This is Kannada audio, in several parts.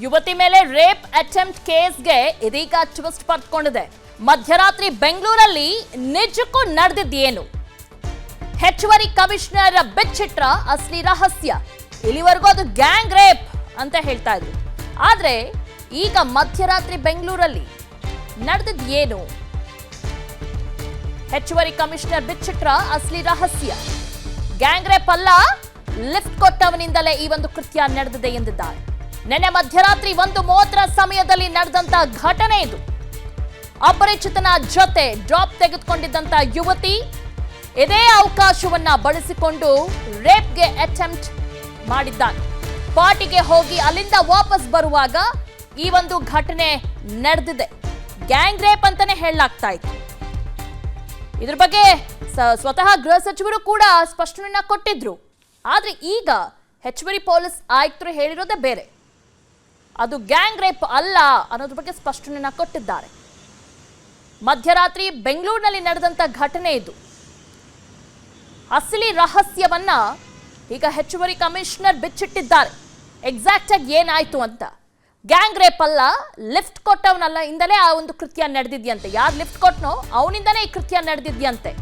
ಯುವತಿ ಮೇಲೆ ರೇಪ್ ಅಟೆಂಪ್ಟ್ ಕೇಸ್ಗೆ ಇದೀಗ ಟ್ವಿಸ್ಟ್ ಪಡೆದುಕೊಂಡಿದೆ. ಮಧ್ಯರಾತ್ರಿ ಬೆಂಗಳೂರಲ್ಲಿ ನಿಜಕ್ಕೂ ನಡೆದಿದ್ದೇನು? ಹೆಚ್ಚುವರಿ ಕಮಿಷನರ್ ಬಿಚ್ಚಿಟ್ರ ಅಸಲಿ ರಹಸ್ಯ. ಇಲ್ಲಿವರೆಗೂ ಅದು ಗ್ಯಾಂಗ್ ರೇಪ್ ಅಂತ ಹೇಳ್ತಾ ಇದ್ರು. ಆದ್ರೆ ಈಗ ಮಧ್ಯರಾತ್ರಿ ಬೆಂಗಳೂರಲ್ಲಿ ನಡೆದಿದ್ದೇನು? ಹೆಚ್ಚುವರಿ ಕಮಿಷನರ್ ಬಿಚ್ಚಿಟ್ರ ಅಸಲಿ ರಹಸ್ಯ. ಗ್ಯಾಂಗ್ ರೇಪ್ ಅಲ್ಲ, ಲಿಫ್ಟ್ ಕೊಟ್ಟವನಿಂದಲೇ ಈ ಒಂದು ಕೃತ್ಯ ನಡೆದಿದೆ ಎಂದಿದ್ದಾರೆ. ನಿನ್ನೆ ಮಧ್ಯರಾತ್ರಿ 1:30 ಸಮಯದಲ್ಲಿ ನಡೆದಂತ ಘಟನೆ ಇದು. ಅಪರಿಚಿತನ ಜೊತೆ ಡ್ರಾಪ್ ತೆಗೆದುಕೊಂಡಿದ್ದಂತ ಯುವತಿ ಇದೇ ಅವಕಾಶವನ್ನ ಬಳಸಿಕೊಂಡು ರೇಪ್ಗೆ ಅಟೆಂಪ್ಟ್ ಮಾಡಿದ್ದಾನೆ. ಪಾರ್ಟಿಗೆ ಹೋಗಿ ಅಲ್ಲಿಂದ ವಾಪಸ್ ಬರುವಾಗ ಈ ಒಂದು ಘಟನೆ ನಡೆದಿದೆ. ಗ್ಯಾಂಗ್ ರೇಪ್ ಅಂತಾನೆ ಹೇಳಲಾಗ್ತಾ ಇತ್ತು. ಇದ್ರ ಬಗ್ಗೆ ಸ್ವತಃ ಗೃಹ ಸಚಿವರು ಕೂಡ ಸ್ಪಷ್ಟನೆಯನ್ನ ಕೊಟ್ಟಿದ್ರು. ಆದ್ರೆ ಈಗ ಹೆಚ್ಚುವರಿ ಪೊಲೀಸ್ ಆಯುಕ್ತರು ಹೇಳಿರೋದೇ ಬೇರೆ. ಅದು ಗ್ಯಾಂಗ್ ರೇಪ್ ಅಲ್ಲ ಅನ್ನೋದ್ರ ಬಗ್ಗೆ ಸ್ಪಷ್ಟನೆಯನ್ನ ಕೊಟ್ಟಿದ್ದಾರೆ. ಮಧ್ಯರಾತ್ರಿ ಬೆಂಗಳೂರಿನಲ್ಲಿ ನಡೆದಂತ ಘಟನೆ ಇದು. ಅಸಲಿ ರಹಸ್ಯವನ್ನ ಈಗ ಹೆಚ್ಚುವರಿ ಕಮಿಷನರ್ ಬಿಚ್ಚಿಟ್ಟಿದ್ದಾರೆ. ಎಕ್ಸಾಕ್ಟ್ ಆಗಿ ಏನಾಯ್ತು ಅಂತ. ಗ್ಯಾಂಗ್ ರೇಪ್ ಅಲ್ಲ, ಲಿಫ್ಟ್ ಕೊಟ್ಟವನಲ್ಲ ಇಂದಲೇ ಆ ಒಂದು ಕೃತ್ಯ ನಡೆದಿದ್ಯಂತೆ. ಯಾರು ಲಿಫ್ಟ್ ಕೊಟ್ಟನೋ ಅವನಿಂದನೇ ಈ ಕೃತ್ಯ ನಡೆದಿದ್ಯಂತೆ.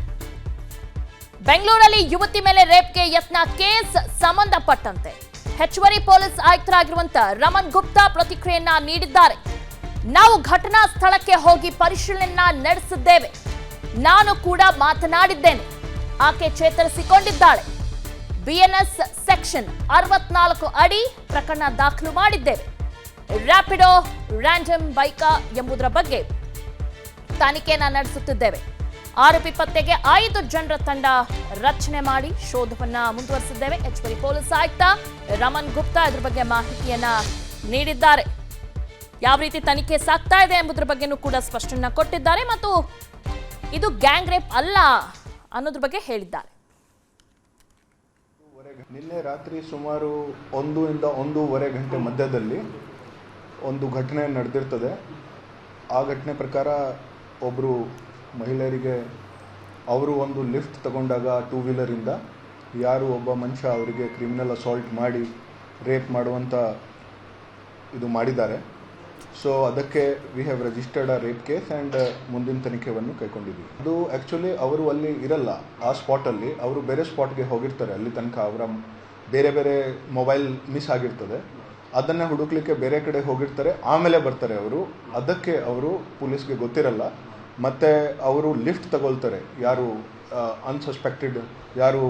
ಬೆಂಗಳೂರಲ್ಲಿ ಯುವತಿ ಮೇಲೆ ರೇಪ್ಗೆ ಯತ್ನ ಕೇಸ್ ಸಂಬಂಧಪಟ್ಟಂತೆ ಹೆಚ್ಚುವರಿ ಪೊಲೀಸ್ ಆಯುಕ್ತರಾಗಿರುವಂತ ರಮನ್ ಗುಪ್ತಾ ಪ್ರತಿಕ್ರಿಯೆಯನ್ನ ನೀಡಿದ್ದಾರೆ. ನಾವು ಘಟನಾ ಸ್ಥಳಕ್ಕೆ ಹೋಗಿ ಪರಿಶೀಲನೆಯನ್ನ ನಡೆಸಿದ್ದೇವೆ. ನಾನು ಕೂಡ ಮಾತನಾಡಿದ್ದೇನೆ. ಆಕೆ ಚೇತರಿಸಿಕೊಂಡಿದ್ದಾಳೆ. ಬಿಎನ್ಎಸ್ ಸೆಕ್ಷನ್ 64 ಅಡಿ ಪ್ರಕರಣ ದಾಖಲು ಮಾಡಿದ್ದೇವೆ. ರ್ಯಾಪಿಡೋ ರ್ಯಾಂಡಮ್ ಬೈಕ ಎಂಬುದರ ಬಗ್ಗೆ ತನಿಖೆಯನ್ನ ನಡೆಸುತ್ತಿದ್ದೇವೆ. ಆರೋಪಿ ಪತ್ತೆಗೆ 5 ಜನರ ತಂಡ ರಚನೆ ಮಾಡಿ ಶೋಧವನ್ನ ಮುಂದುವರಿಸಿದ್ದೇವೆ. ಹೆಚ್ಚುವರಿ ಪೊಲೀಸ್ ಆಯುಕ್ತ ರಮನ್ ಗುಪ್ತಾ ಇದ್ರ ಬಗ್ಗೆ ಮಾಹಿತಿಯನ್ನ ನೀಡಿದ್ದಾರೆ. ಯಾವ ರೀತಿ ತನಿಖೆ ಸಾಗ್ತಾ ಇದೆ ಎಂಬುದರ ಬಗ್ಗೆನೂ ಕೂಡ ಸ್ಪಷ್ಟನೆ ಕೊಟ್ಟಿದ್ದಾರೆ ಮತ್ತು ಇದು ಗ್ಯಾಂಗ್ ರೇಪ್ ಅಲ್ಲ ಅನ್ನೋದ್ರ ಬಗ್ಗೆ ಹೇಳಿದ್ದಾರೆ. ನಿನ್ನೆ ರಾತ್ರಿ ಸುಮಾರು 1 ಇಂದ 1:15 ಗಂಟೆ ಮಧ್ಯದಲ್ಲಿ ಒಂದು ಘಟನೆ ನಡೆದಿರ್ತದೆ. ಆ ಘಟನೆ ಪ್ರಕಾರ ಒಬ್ಬರು ಮಹಿಳೆಯರಿಗೆ ಅವರು ಒಂದು ಲಿಫ್ಟ್ ತಗೊಂಡಾಗ 2 ವೀಲರಿಂದ ಯಾರು ಒಬ್ಬ ಮನುಷ್ಯ ಅವರಿಗೆ ಕ್ರಿಮಿನಲ್ ಅಸಾಲ್ಟ್ ಮಾಡಿ ರೇಪ್ ಮಾಡುವಂಥ ಇದು ಮಾಡಿದ್ದಾರೆ. ಸೊ ಅದಕ್ಕೆ we have registered a rape case and ಮುಂದಿನ ತನಿಖೆಯನ್ನು ಕೈಗೊಂಡಿದ್ವಿ. ಅದು ಆ್ಯಕ್ಚುಲಿ ಅವರು ಅಲ್ಲಿ ಇರಲ್ಲ, ಆ ಸ್ಪಾಟಲ್ಲಿ ಅವರು ಬೇರೆ ಸ್ಪಾಟ್ಗೆ ಹೋಗಿರ್ತಾರೆ. ಅಲ್ಲಿ ತನಕ ಅವರ ಬೇರೆ ಬೇರೆ ಮೊಬೈಲ್ ಮಿಸ್ ಆಗಿರ್ತದೆ, ಅದನ್ನು ಹುಡುಕ್ಲಿಕ್ಕೆ ಬೇರೆ ಕಡೆ ಹೋಗಿರ್ತಾರೆ. ಆಮೇಲೆ ಬರ್ತಾರೆ ಅವರು. ಅದಕ್ಕೆ ಅವರು ಪೊಲೀಸ್ಗೆ ಗೊತ್ತಿರಲ್ಲ. ಮತ್ತು ಅವರು ಲಿಫ್ಟ್ ತಗೊಳ್ತಾರೆ. ಯಾರು ಅನ್ಸಸ್ಪೆಕ್ಟೆಡ್, ಯಾರು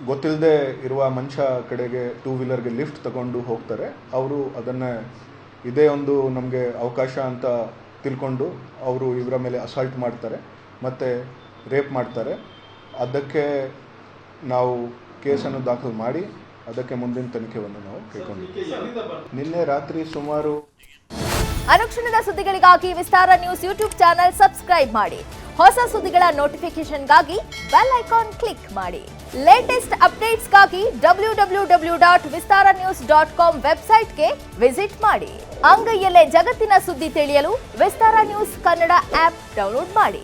ಗೊತ್ತಿಲ್ಲದೆ ಇರುವ ಮನುಷ್ಯ ಕಡೆಗೆ 2 ವೀಲರ್ಗೆ ಲಿಫ್ಟ್ ತಗೊಂಡು ಹೋಗ್ತಾರೆ. ಅವರು ಅದನ್ನು ಇದೇ ಒಂದು ನಮಗೆ ಅವಕಾಶ ಅಂತ ತಿಳ್ಕೊಂಡು ಅವರು ಇವರ ಮೇಲೆ ಅಸಾಲ್ಟ್ ಮಾಡ್ತಾರೆ ಮತ್ತು ರೇಪ್ ಮಾಡ್ತಾರೆ. ಅದಕ್ಕೆ ನಾವು ಕೇಸನ್ನು ದಾಖಲು ಮಾಡಿ ಅದಕ್ಕೆ ಮುಂದಿನ ತನಿಖೆಯನ್ನು ನಾವು ಕೈಗೊಂಡಿದ್ದೀವಿ. ನಿನ್ನೆ ರಾತ್ರಿ ಸುಮಾರು ಅನುಕ್ಷಣದ ಸುದ್ದಿಗಳಿಗಾಗಿ ವಿಸ್ತಾರ ನ್ಯೂಸ್ ಯೂಟ್ಯೂಬ್ ಚಾನೆಲ್ ಸಬ್ಸ್ಕ್ರೈಬ್ ಮಾಡಿ. ಹೊಸ ಸುದ್ದಿಗಳ ನೋಟಿಫಿಕೇಶನ್ಗಾಗಿ ಬೆಲ್ ಐಕಾನ್ ಕ್ಲಿಕ್ ಮಾಡಿ. ಲೇಟೆಸ್ಟ್ ಅಪ್ಡೇಟ್ಸ್ಗಾಗಿ www.vistaranews.com ವೆಬ್ಸೈಟ್ಗೆ ವಿಸಿಟ್ ಮಾಡಿ. ಅಂಗೈಯಲ್ಲೇ ಜಗತ್ತಿನ ಸುದ್ದಿ ತಿಳಿಯಲು ವಿಸ್ತಾರ ನ್ಯೂಸ್ ಕನ್ನಡ ಆಪ್ ಡೌನ್ಲೋಡ್ ಮಾಡಿ.